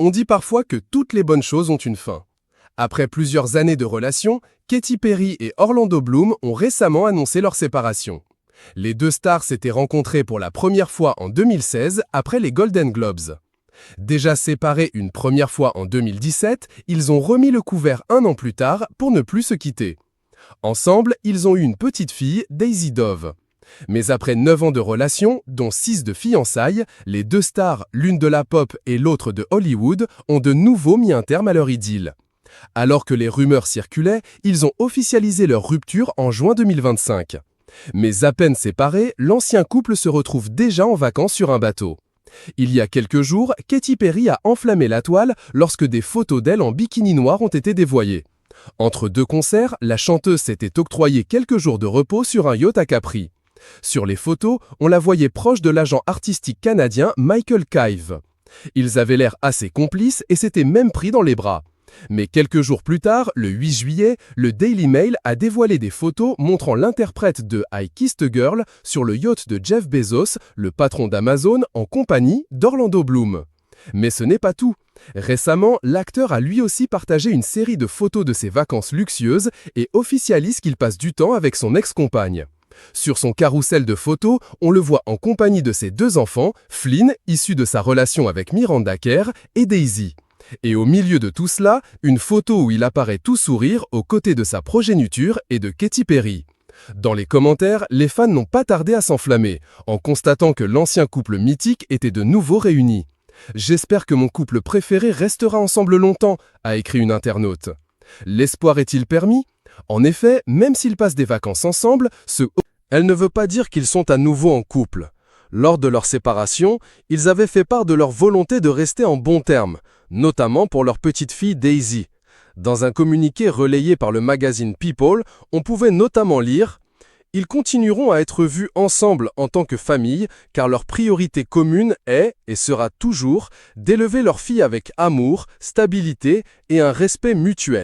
On dit parfois que toutes les bonnes choses ont une fin. Après plusieurs années de relation, Katy Perry et Orlando Bloom ont récemment annoncé leur séparation. Les deux stars s'étaient rencontrées pour la première fois en 2016 après les Golden Globes. Déjà séparés une première fois en 2017, ils ont remis le couvert un an plus tard pour ne plus se quitter. Ensemble, ils ont eu une petite fille, Daisy Dove. Mais après 9 ans de relation, dont 6 de fiançailles, les deux stars, l'une de la pop et l'autre de Hollywood, ont de nouveau mis un terme à leur idylle. Alors que les rumeurs circulaient, ils ont officialisé leur rupture en juin 2025. Mais à peine séparés, l'ancien couple se retrouve déjà en vacances sur un bateau. Il y a quelques jours, Katy Perry a enflammé la toile lorsque des photos d'elle en bikini noir ont été dévoilées. Entre deux concerts, la chanteuse s'était octroyée quelques jours de repos sur un yacht à Capri. Sur les photos, on la voyait proche de l'agent artistique canadien Michael Kive. Ils avaient l'air assez complices et s'étaient même pris dans les bras. Mais quelques jours plus tard, le 8 juillet, le Daily Mail a dévoilé des photos montrant l'interprète de I Kissed a Girl sur le yacht de Jeff Bezos, le patron d'Amazon, en compagnie d'Orlando Bloom. Mais ce n'est pas tout. Récemment, l'acteur a lui aussi partagé une série de photos de ses vacances luxueuses et officialise qu'il passe du temps avec son ex-compagne. Sur son carrousel de photos, on le voit en compagnie de ses deux enfants, Flynn, issu de sa relation avec Miranda Kerr, et Daisy. Et au milieu de tout cela, une photo où il apparaît tout sourire aux côtés de sa progéniture et de Katy Perry. Dans les commentaires, les fans n'ont pas tardé à s'enflammer, en constatant que l'ancien couple mythique était de nouveau réuni. « J'espère que mon couple préféré restera ensemble longtemps », a écrit une internaute. L'espoir est-il permis ? En effet, même s'ils passent des vacances ensemble, elle ne veut pas dire qu'ils sont à nouveau en couple. Lors de leur séparation, ils avaient fait part de leur volonté de rester en bons termes, notamment pour leur petite fille Daisy. Dans un communiqué relayé par le magazine People, on pouvait notamment lire « Ils continueront à être vus ensemble en tant que famille car leur priorité commune est, et sera toujours, d'élever leur fille avec amour, stabilité et un respect mutuel. »